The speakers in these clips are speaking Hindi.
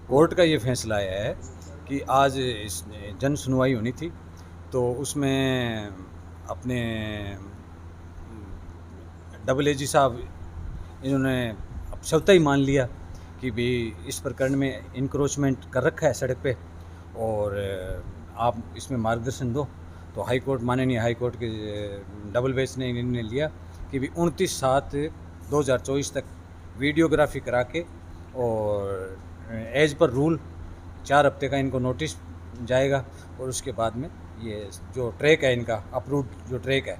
कोर्ट का ये फैसला आया है कि आज इस जन सुनवाई होनी थी, तो उसमें अपने डबल एजी साहब इन्होंने अब स्वतः ही मान लिया कि भी इस प्रकरण में इंक्रोचमेंट कर रखा है सड़क पे और आप इसमें मार्गदर्शन दो। तो हाई कोर्ट, माननीय हाई कोर्ट के डबल बेंच ने निर्णय लिया कि भी 29/7/2024 तक वीडियोग्राफी करा के और एज पर रूल 4 हफ्ते का इनको नोटिस जाएगा और उसके बाद में ये जो ट्रैक है इनका अप्रूव्ड जो ट्रैक है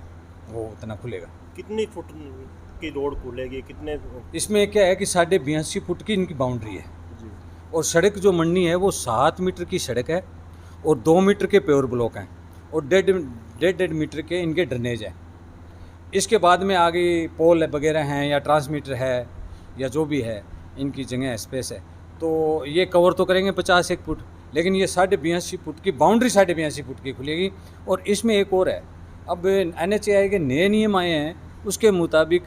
वो उतना खुलेगा। कितनी फुट की रोड खुलेगी, कितने? इसमें क्या है कि 82.5 फुट की इनकी बाउंड्री है जी। और सड़क जो मंडनी है वो 7 मीटर की सड़क है और 2 मीटर के पेवर ब्लॉक हैं और डेढ़ मीटर के इनके ड्रेनेज हैं। इसके बाद में आगे पोल वगैरह हैं या ट्रांसमीटर है या जो भी है, इनकी जगह स्पेस है, तो ये कवर तो करेंगे 51 फुट, लेकिन ये 82.5 फुट की बाउंड्री 82.5 फुट की खुलेगी। और इसमें एक और है, अब NHAI के नए नियम आए हैं, उसके मुताबिक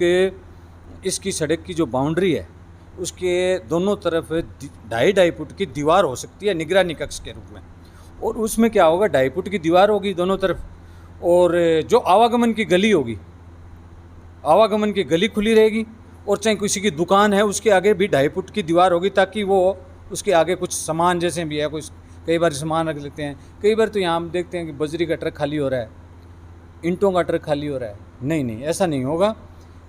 इसकी सड़क की जो बाउंड्री है उसके दोनों तरफ 2.5 फुट की दीवार हो सकती है निगरानी कक्ष के रूप में। और उसमें क्या होगा, 2.5 फुट की दीवार होगी दोनों तरफ और जो आवागमन की गली होगी, आवागमन की गली खुली रहेगी और चाहे किसी की दुकान है उसके आगे भी 2.5 फुट की दीवार होगी ताकि वो उसके आगे कुछ सामान जैसे भी है, कुछ कई बार सामान रख लेते हैं, कई बार तो यहाँ हम देखते हैं कि बजरी का ट्रक खाली हो रहा है, ईंटों का ट्रक खाली हो रहा है। नहीं, ऐसा नहीं होगा।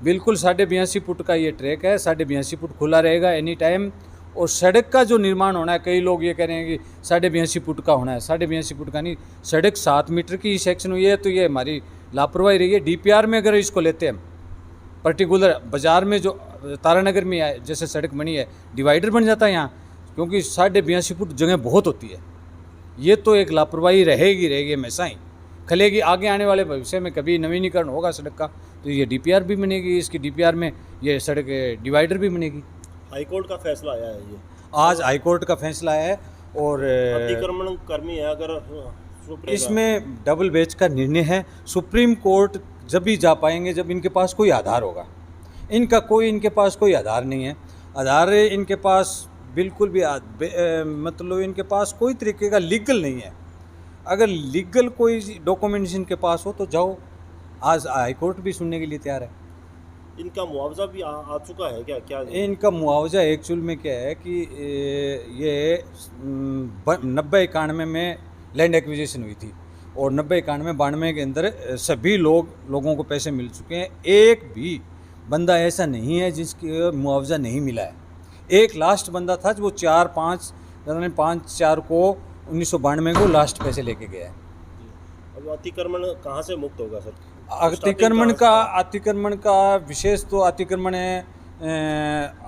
बिल्कुल 82.5 फुट का ये ट्रैक है, 82.5 फुट खुला रहेगा एनी टाइम। और सड़क का जो निर्माण होना है, कई लोग ये कह रहे हैं कि 82.5 फुट का होना है, 82.5 फुट का नहीं, सड़क 7 मीटर की सेक्शन हुई है, तो ये हमारी लापरवाही रही है। DPR में अगर इसको लेते हैं, पर्टिकुलर बाज़ार में जो तारानगर में है जैसे सड़क बनी है, डिवाइडर बन जाता है यहाँ, क्योंकि 82.5 फुट जगह बहुत होती है। ये तो एक लापरवाही रहेगी हमेशा ही, खलेगी। आगे आने वाले भविष्य में कभी नवीनीकरण होगा सड़क का तो ये DPR भी बनेगी, इसकी DPR में ये सड़क डिवाइडर भी बनेगी। हाई कोर्ट का फैसला आया है ये आज हाई कोर्ट का फैसला है और अतिक्रमण कर्मी है, अगर इसमें डबल बेंच का निर्णय है। सुप्रीम कोर्ट जब भी जा पाएंगे जब इनके पास कोई आधार होगा। इनके पास कोई आधार नहीं है। आधार इनके पास बिल्कुल भी मतलब इनके पास कोई तरीके का लीगल नहीं है। अगर लीगल कोई डॉक्यूमेंट्स इनके पास हो तो जाओ, आज हाई कोर्ट भी सुनने के लिए तैयार है। इनका मुआवजा भी आ चुका है क्या? इनका मुआवजा एक्चुअल में क्या है कि ये 90-91 में लैंड एक्विजिशन हुई थी और 90-91-92 के अंदर सभी लोगों को पैसे मिल चुके हैं। एक भी बंदा ऐसा नहीं है जिसके मुआवजा नहीं मिला है। एक लास्ट बंदा था जो 5/4 को 1992 को लास्ट पैसे लेके गया है। अब अतिक्रमण कहाँ से मुक्त होगा सर? अतिक्रमण का विशेष तो अतिक्रमण है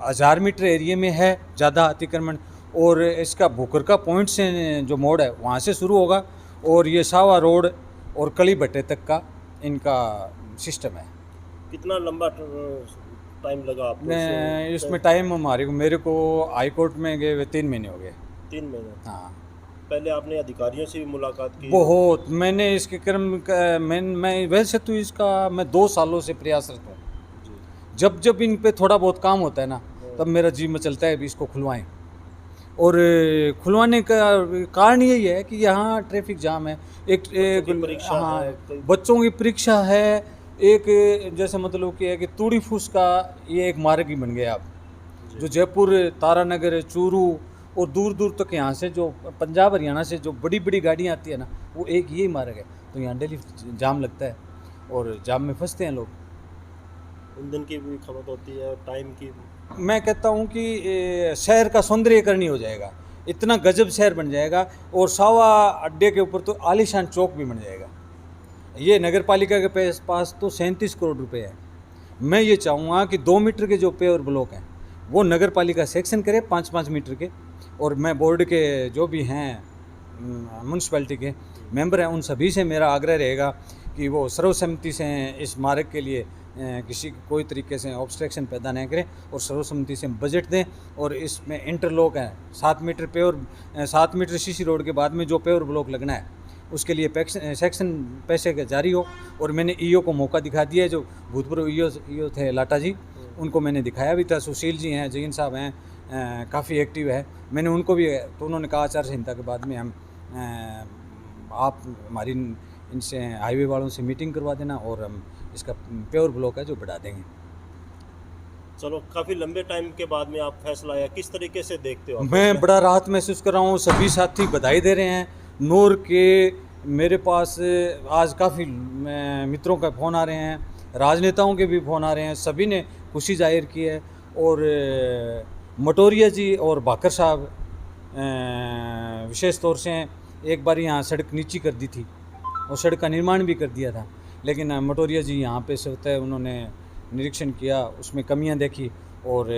1000 मीटर एरिया में है ज़्यादा अतिक्रमण, और इसका भूकर का पॉइंट से जो मोड़ है वहाँ से शुरू होगा और ये सावा रोड और कली भट्टे तक का इनका सिस्टम है। कितना लंबा टाइम लगा आपको इसमें टाइम मेरे को हाई कोर्ट में गए हुए 3 महीने हो गए। 3 महीने? हाँ। पहले आपने अधिकारियों से भी मुलाकात की? बहुत, मैंने इसके मैं वैसे तो इसका मैं 2 सालों से प्रयासरत हूँ। जब इन पे थोड़ा बहुत काम होता है ना तब मेरा जी में चलता है भी इसको खुलवाएं। और खुलवाने का कारण यही है कि यहाँ ट्रैफिक जाम है, बच्चों की परीक्षा है, एक जैसे मतलब कि है कि तूड़ी फूस का ये एक मार्ग ही बन गया अब, जो जयपुर, तारानगर, चूरू और दूर दूर तक यहाँ से जो पंजाब हरियाणा से जो बड़ी बड़ी गाड़ियाँ आती है ना, वो एक यही मार्ग है। तो यहाँ डेली जाम लगता है और जाम में फंसते हैं लोग। ईंधन की भी खपत होती है, टाइम की। मैं कहता हूँ कि शहर का सौंदर्यीकरण हो जाएगा, इतना गजब शहर बन जाएगा और सावा अड्डे के ऊपर तो आलीशान चौक भी बन जाएगा। ये नगर पालिका के पास तो 37 करोड़ रुपए है। मैं ये चाहूँगा कि 2 मीटर के जो पेवर ब्लॉक हैं वो नगर पालिका सेक्शन करे 5-5 मीटर के, और मैं बोर्ड के जो भी हैं म्यूनसिपैलिटी के मेंबर हैं उन सभी से मेरा आग्रह रहेगा कि वो सर्वसम्मति से इस मार्ग के लिए किसी कोई तरीके से ऑब्स्ट्रक्शन पैदा नहीं करें और सर्वसम्मति से बजट दें। और इसमें इंटरलॉक है 7 मीटर सीसी रोड के बाद में जो पेवर ब्लॉक लगना है उसके लिए सेक्शन पैसे का जारी हो। और मैंने ईओ को मौका दिखा दिया है, जो भूतपूर्व ईओ थे लाटा जी, उनको मैंने दिखाया भी था। सुशील जी हैं, जैन साहब हैं, काफ़ी एक्टिव है। मैंने उनको भी, तो उन्होंने कहा आचार संहिता के बाद में हम आप हमारी इनसे हाईवे वालों से मीटिंग करवा देना और हम इसका प्योर ब्लॉक है जो बढ़ा देंगे। चलो, काफ़ी लंबे टाइम के बाद में आप फैसला आया, किस तरीके से देखते हो आप मैं फैसला? बड़ा राहत महसूस कर रहा हूँ। सभी साथी बधाई दे रहे हैं। नूर के मेरे पास आज काफ़ी मित्रों का फ़ोन आ रहे हैं, राजनेताओं के भी फ़ोन आ रहे हैं, सभी ने खुशी जाहिर की है। और मटोरिया जी और भाकर साहब विशेष तौर से एक बार यहाँ सड़क नीची कर दी थी और सड़क का निर्माण भी कर दिया था, लेकिन मटोरिया जी यहाँ पे से होता है, उन्होंने निरीक्षण किया, उसमें कमियां देखी और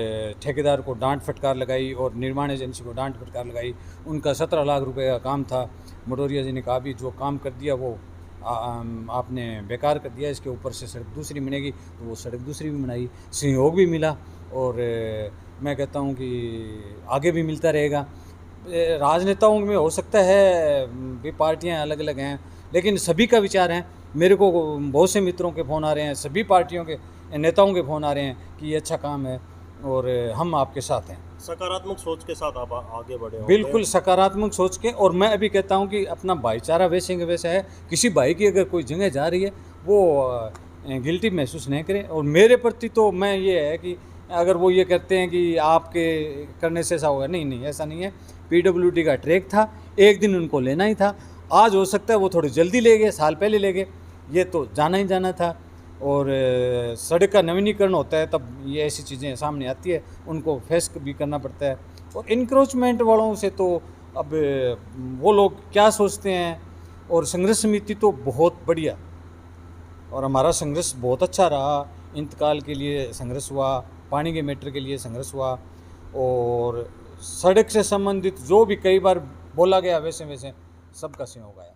ठेकेदार को डांट फटकार लगाई और निर्माण एजेंसी को डांट फटकार लगाई। उनका 17 लाख रुपए का काम था। मटोरिया जी ने कहा भी जो काम कर दिया वो आपने बेकार कर दिया, इसके ऊपर से सड़क दूसरी बनेगी। तो वो सड़क दूसरी भी बनाई, सहयोग भी मिला और मैं कहता हूँ कि आगे भी मिलता रहेगा। राजनेताओं में हो सकता है भी पार्टियाँ अलग अलग हैं, लेकिन सभी का विचार है। मेरे को बहुत से मित्रों के फ़ोन आ रहे हैं, सभी पार्टियों के नेताओं के फ़ोन आ रहे हैं कि ये अच्छा काम है और हम आपके साथ हैं। सकारात्मक सोच के साथ आप आगे बढ़े हो? बिल्कुल सकारात्मक सोच के। और मैं अभी कहता हूँ कि अपना भाईचारा वैसे के वैसा है। किसी भाई की अगर कोई जगह जा रही है वो गिल्टी महसूस नहीं करें। और मेरे प्रति तो मैं ये है कि अगर वो ये कहते हैं कि आपके करने से ऐसा होगा, नहीं नहीं, ऐसा नहीं है। PWD का ट्रैक था, एक दिन उनको लेना ही था। आज हो सकता है वो थोड़ी जल्दी ले गए, साल पहले ले गए, ये तो जाना ही जाना था। और सड़क का नवीनीकरण होता है तब ये ऐसी चीज़ें सामने आती है, उनको फेस भी करना पड़ता है। और इंक्रोचमेंट वालों से तो अब वो लोग क्या सोचते हैं। और संघर्ष समिति तो बहुत बढ़िया, और हमारा संघर्ष बहुत अच्छा रहा। इंतकाल के लिए संघर्ष हुआ, पानी के मैटर के लिए संघर्ष हुआ, और सड़क से संबंधित जो भी कई बार बोला गया वैसे वैसे सबका सहयोग आया।